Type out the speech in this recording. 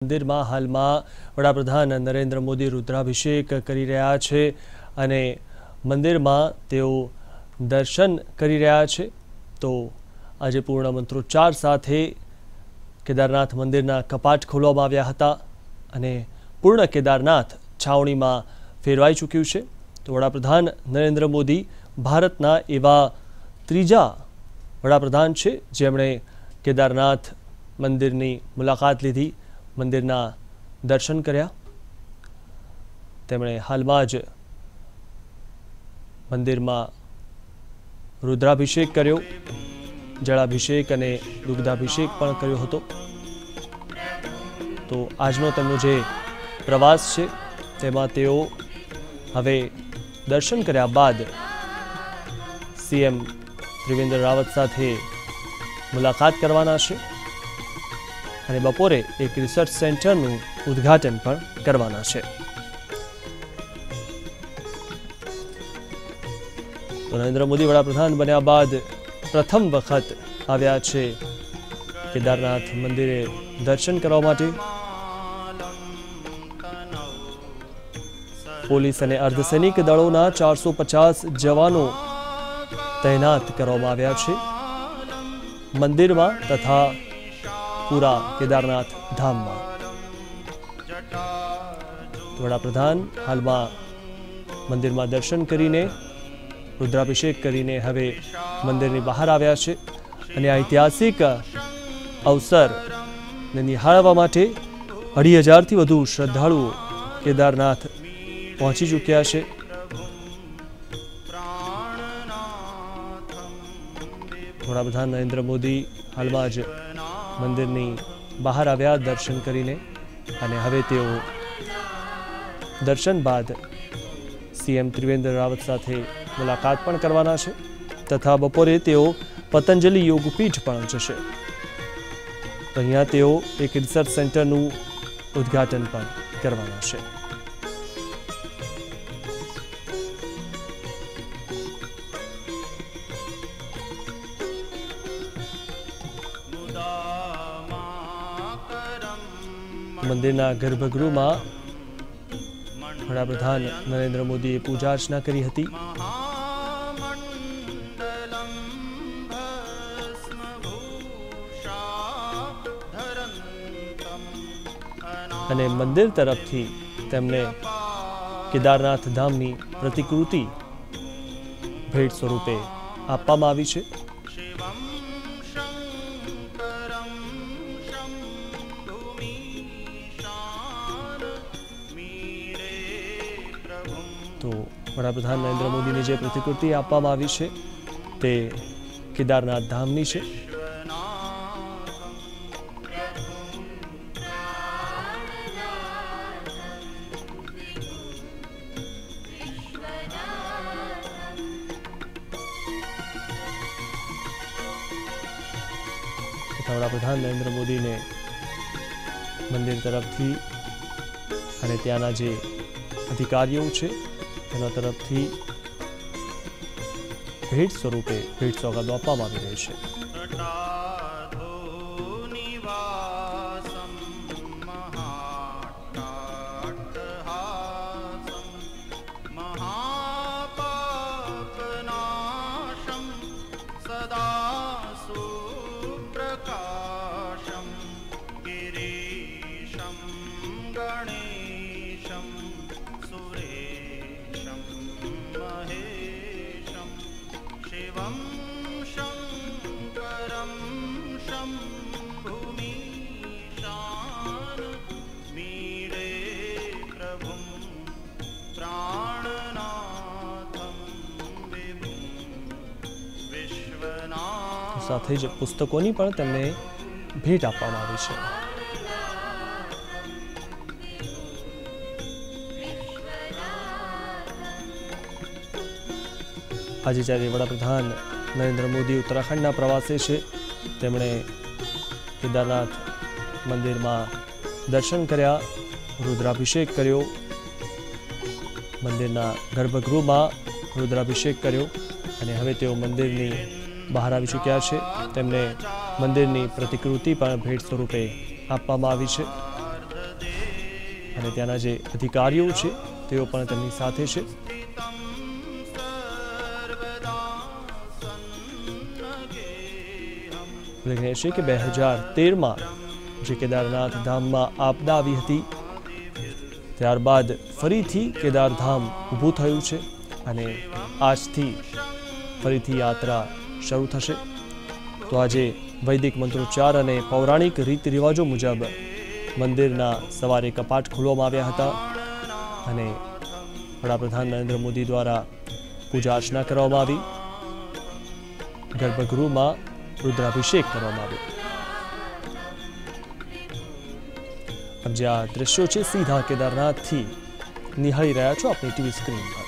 મંદિરમાં હાલમાં વડાપ્રધાન નરેન્દ્ર મોદી રુદ્રાભિષેક કરી રહ્યા છે અને મંદિરમાં તેઓ દર્શન કરી રહ્યા છે। તો આજે પૂર્ણ મંત્રોચ્ચાર સાથે કેદારનાથ મંદિરના કપાટ ખોલવામાં આવ્યા હતા અને પૂર્ણ કેદારનાથ છાવણીમાં ફેરવાઈ ચૂક્યું છે। તો વડાપ્રધાન નરેન્દ્ર મોદી ભારતના એવા ત્રીજા વડાપ્રધાન છે જેમણે કેદારનાથ મંદિરની મુલાકાત લીધી, મંદિરના દર્શન કર્યા। તેમણે હાલમાં જ મંદિરમાં રુદ્રાભિષેક કર્યો, જળાભિષેક અને દુગ્ધાભિષેક પણ કર્યો હતો। તો આજનો તેમનો જે પ્રવાસ છે તેમાં તેઓ હવે દર્શન કર્યા બાદ સીએમ ત્રિવેન્દ્ર રાવત સાથે મુલાકાત કરવાના છે અને બપોરે એક રિસર્ચ સેન્ટરનું ઉદ્ઘાટન પણ કરવાના છે। તો નરેન્દ્ર મોદી વડાપ્રધાન બન્યા બાદ પ્રથમ વખત આવ્યા છે કેદારનાથ મંદિરે દર્શન કરવા માટે। પોલીસ અને અર્ધસૈનિક દળોના 450 જવાનો તૈનાત કરવામાં આવ્યા છે મંદિરમાં તથા પૂરા કેદારનાથ ધામમાં। વડાપ્રધાન હાલમાં મંદિરમાં દર્શન કરીને રુદ્રાભિષેક કરીને હવે મંદિરની બહાર આવ્યા છે અને આ ઐતિહાસિક અવસરને નિહાળવા માટે 2,500થી વધુ શ્રદ્ધાળુઓ કેદારનાથ પહોંચી ચૂક્યા છે। વડાપ્રધાન નરેન્દ્ર મોદી હાલમાં જ મંદિરની બહાર આવ્યા દર્શન કરીને અને હવે તેઓ દર્શન બાદ સીએમ ત્રિવેન્દ્ર રાવત સાથે મુલાકાત પણ કરવાના છે તથા બપોરે તેઓ પતંજલિ યોગપીઠ પણ જશે। તો અહીંયા તેઓ એક રિસર્ચ સેન્ટરનું ઉદ્ઘાટન પણ કરવાના છે। મંદિરના ગર્ભગૃહમાં વડાપ્રધાન નરેન્દ્ર મોદીએ પૂજા અર્ચના કરી હતી। અને મંદિર તરફથી તેમને કેદારનાથ ધામની પ્રતિકૃતિ ભેટ સ્વરૂપે આપવામાં આવી છે। તો વડાપ્રધાન નરેન્દ્ર મોદીની જે પ્રતિકૃતિ આપવામાં આવી છે તે કેદારનાથ ધામની છે। વડાપ્રધાન નરેન્દ્ર મોદીને મંદિર તરફથી અને ત્યાંના જે અધિકારીઓ છે તેના તરફથી ભેટ સ્વરૂપે ભેટ સોગાદો આપવામાં આવી રહી છે। સાથે જ પુસ્તકોની પણ તેમને ભેટ આપવામાં આવી છે। આજે જ્યારે વડાપ્રધાન નરેન્દ્ર મોદી ઉત્તરાખંડના પ્રવાસે છે તેમણે કેદારનાથ મંદિરમાં દર્શન કર્યા, રુદ્રાભિષેક કર્યો, મંદિરના ગર્ભગૃહમાં રુદ્રાભિષેક કર્યો અને હવે તેઓ મંદિરની બહાર આવી ચૂક્યા છે। તેમને મંદિરની પ્રતિકૃતિ પણ ભેટ સ્વરૂપે આપવામાં આવી છે। અને ત્યાંના જે અધિકારીઓ છે તેઓ પણ તેમની સાથે છે. ઉલ્લેખનીય છે કે 2013માં જે કેદારનાથ ધામમાં આપદા આવી હતી, ત્યારબાદ ફરીથી કેદારધામ ઊભું થયું છે અને આજથી ફરીથી યાત્રા શરૂ થશે. તો આજે વૈદિક મંત્રોચ્ચાર અને પૌરાણિક રીત રિવાજો મુજબ મંદિરના સવારે કપાટ ખોલવામાં આવ્યા હતા અને વડાપ્રધાન નરેન્દ્ર મોદી દ્વારા પૂજા અર્ચના કરવામાં આવી. ગર્ભગૃહમાં રુદ્રાભિષેક કરવામાં આવ્યો. अब જે આ દ્રશ્યો છે સીધા કેદારનાથથી નિહાળી રહ્યા છો આપણી ટીવી સ્ક્રીન પર.